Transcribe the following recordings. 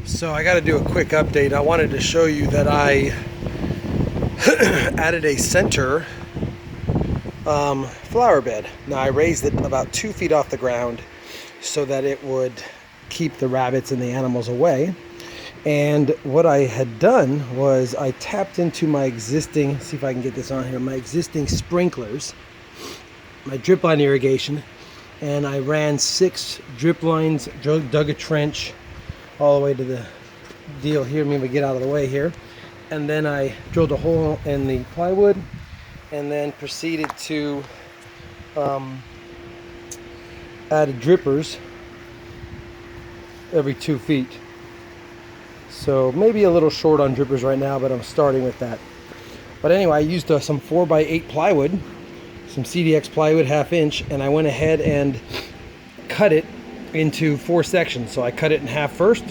So I got to do a quick update. I wanted to show you that I added a center flower bed. Now I raised it about 2 feet off the ground so that it would keep the rabbits and the animals away. And what I had done was I tapped into my existing, see if I can get this on here, my existing sprinklers, my drip line irrigation, and I ran 6 drip lines, dug a trench all the way to the deal here. Let me get out of the way here. And then I drilled a hole in the plywood and then proceeded to add drippers every 2 feet. So maybe a little short on drippers right now, but I'm starting with that. But anyway, I used some 4x8 plywood, some CDX plywood 1/2 inch, and I went ahead and cut it into 4 sections. So I cut it in half first,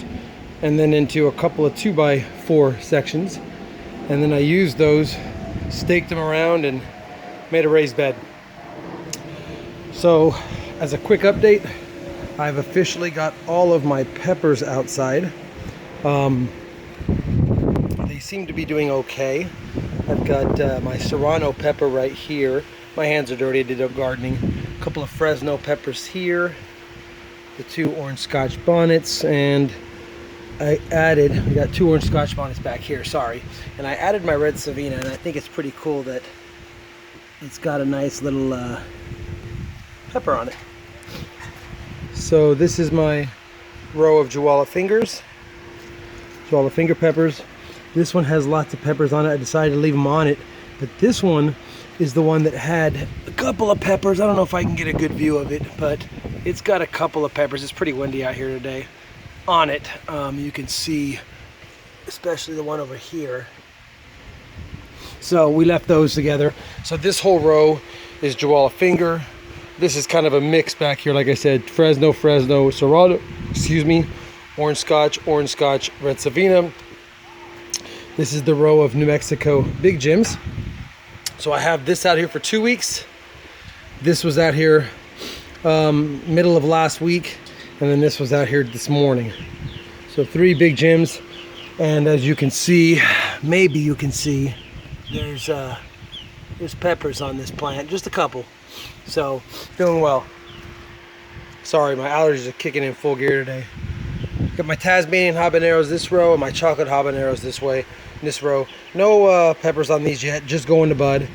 and then into a couple of 2x4 sections, and then I used those, staked them around, and made a raised bed. So as a quick update, I've officially got all of my peppers outside. They seem to be doing okay. I've got my Serrano pepper right here. My hands are dirty, I did up gardening. A couple of Fresno peppers here, the 2 orange Scotch bonnets, and we got 2 orange Scotch bonnets back here, sorry. And I added my red Savina, and I think it's pretty cool that it's got a nice little pepper on it. So this is my row of Jewala fingers, Jewala finger peppers. This one has lots of peppers on it. I decided to leave them on it, but this one is the one that had a couple of peppers. I don't know if I can get a good view of it, but it's got a couple of peppers. It's pretty windy out here today. On it, you can see, especially the one over here. So we left those together. So this whole row is Jewala finger. This is kind of a mix back here, like I said, Fresno, Serrano, orange Scotch, red Savina. This is the row of New Mexico Big Jims. So I have this out here for 2 weeks. This was out here middle of last week, and then this was out here this morning. So 3 Big Jims, and as you can see, maybe you can see, there's peppers on this plant, just a couple. So doing well. Sorry, my allergies are kicking in full gear today. Got my Tasmanian habaneros this row and my chocolate habaneros this row. No peppers on these yet, just going to bud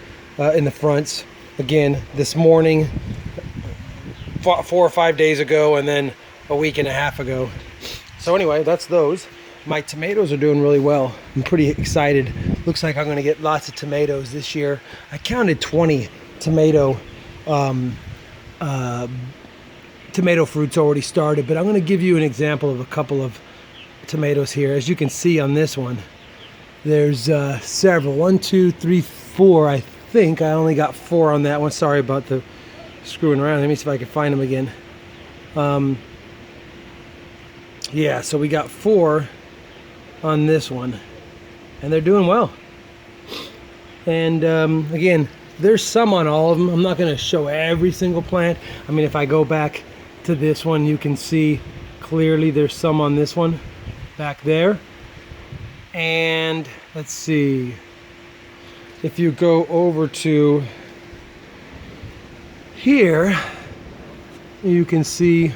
in the fronts. Again, this morning, 4 or 5 days ago, and then a week and a half ago. So anyway, that's those. My tomatoes are doing really well. I'm pretty excited. Looks like I'm gonna get lots of tomatoes this year. I counted 20 tomato fruits already started, but I'm gonna give you an example of a couple of tomatoes here. As you can see on this one, there's several, 1, 2, 3, 4, I think. I only got 4 on that one. Sorry about the screwing around. Let me see if I can find them again. Yeah, so we got 4 on this one, and they're doing well. And again, there's some on all of them. I'm not going to show every single plant. I mean, if I go back to this one, you can see clearly there's some on this one back there. And let's see, if you go over to here, you can see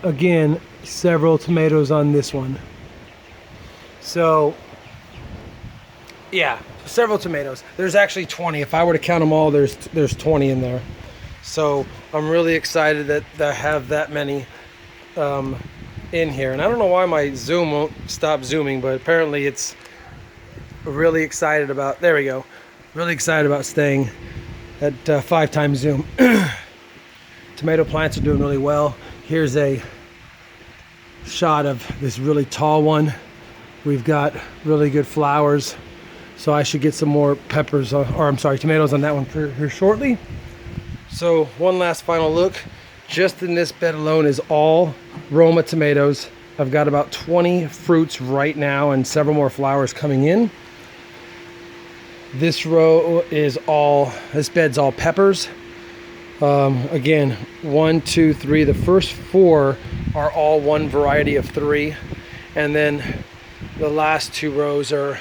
again several tomatoes on this one. So yeah, several tomatoes. There's actually 20. If I were to count them all, there's 20 in there. So I'm really excited that I have that many in here. And I don't know why my zoom won't stop zooming, but apparently it's really excited about, there we go. Really excited about staying at 5 times zoom. Tomato plants are doing really well. Here's a shot of this really tall one. We've got really good flowers. So I should get some more peppers, tomatoes on that one here shortly. So one last final look. Just in this bed alone is all Roma tomatoes. I've got about 20 fruits right now and several more flowers coming in. This row is this bed's all peppers. Again, 1, 2, 3. The first 4 are all one variety of 3. And then the last 2 rows are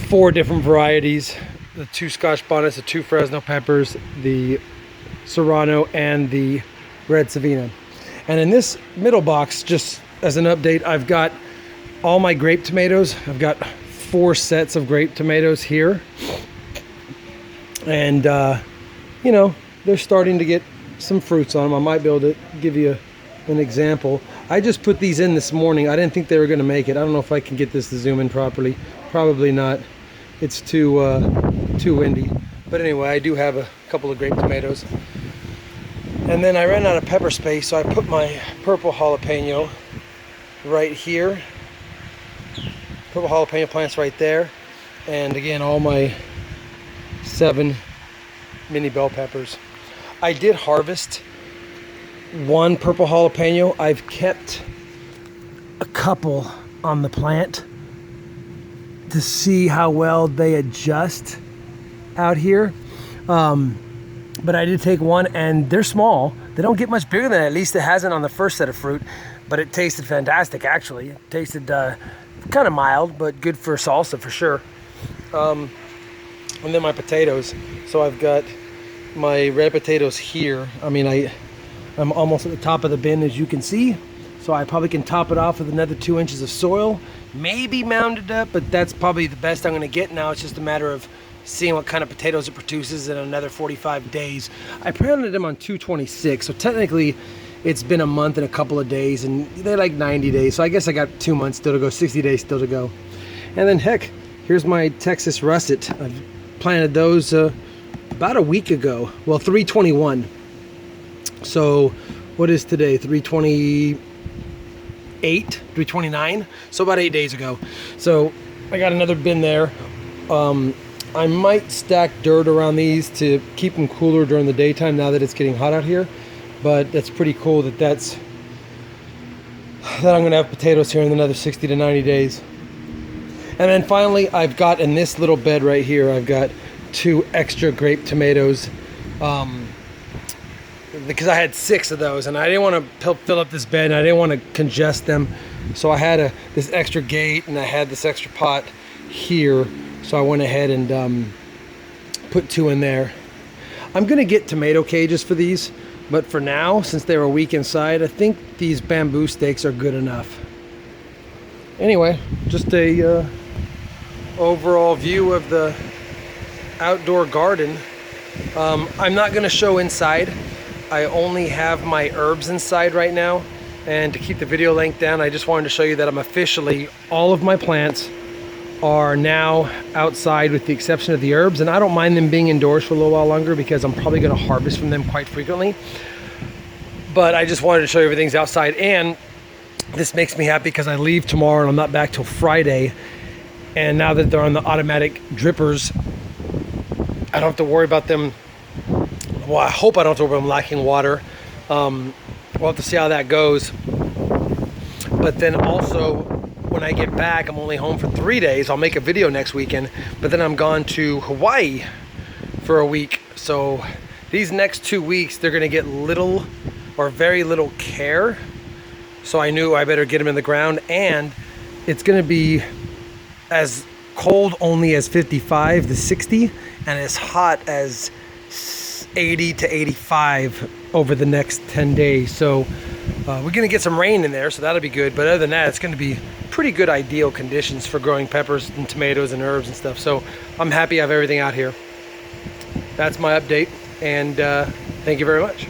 4 different varieties. The 2 Scotch bonnets, the 2 Fresno peppers, the Serrano, and the red Savina. And in this middle box, just as an update, I've got all my grape tomatoes. I've got 4 sets of grape tomatoes here. And, you know, they're starting to get some fruits on them. I might be able to give you an example. I just put these in this morning. I didn't think they were going to make it. I don't know if I can get this to zoom in properly. Probably not. It's too windy. But anyway, I do have a couple of grape tomatoes. And then I ran out of pepper space, so I put my purple jalapeno right here. Purple jalapeno plants right there. And again, all my 7 mini bell peppers. I did harvest 1 purple jalapeno. I've kept a couple on the plant to see how well they adjust out here. But I did take 1, and they're small. They don't get much bigger than that. At least it hasn't on the first set of fruit, but it tasted fantastic, actually. It tasted kind of mild, but good for salsa for sure. And then my potatoes. So I've got my red potatoes here. I mean, I'm almost at the top of the bin, as you can see. So I probably can top it off with another 2 inches of soil, maybe mound it up, but that's probably the best I'm gonna get now. It's just a matter of seeing what kind of potatoes it produces in another 45 days. I planted them on 2/26, so technically it's been a month and a couple of days, and they're like 90 days. So I guess I got 2 months still to go, 60 days still to go. And then heck, here's my Texas russet. I've planted those about a week ago. Well, 3/21. So what is today? 3/28, 3/29. So about 8 days ago. So I got another bin there. I might stack dirt around these to keep them cooler during the daytime now that it's getting hot out here. But that's pretty cool that I'm gonna have potatoes here in another 60 to 90 days. And then finally, I've got in this little bed right here, I've got 2 extra grape tomatoes. Because I had 6 of those, and I didn't want to fill up this bed, and I didn't want to congest them. So I had this extra gate, and I had this extra pot here. So I went ahead and put 2 in there. I'm gonna get tomato cages for these, but for now, since they were weak inside, I think these bamboo stakes are good enough. Anyway, just a overall view of the outdoor garden. I'm not gonna show inside. I only have my herbs inside right now, and to keep the video length down, I just wanted to show you that I'm officially, all of my plants are now outside with the exception of the herbs, and I don't mind them being indoors for a little while longer because I'm probably going to harvest from them quite frequently. But I just wanted to show you everything's outside, and this makes me happy because I leave tomorrow and I'm not back till Friday. And now that they're on the automatic drippers, I don't have to worry about them. Well, I hope I don't have to worry about them lacking water. We'll have to see how that goes. But then also, when I get back, I'm only home for 3 days. I'll make a video next weekend, but then I'm gone to Hawaii for a week. So these next 2 weeks, they're gonna get little or very little care. So I knew I better get them in the ground, and it's gonna be as cold only as 55 to 60 and as hot as 80 to 85 over the next 10 days. So we're gonna get some rain in there, so that'll be good. But other than that, it's gonna be pretty good ideal conditions for growing peppers and tomatoes and herbs and stuff. So I'm happy I have everything out here. That's my update, and thank you very much.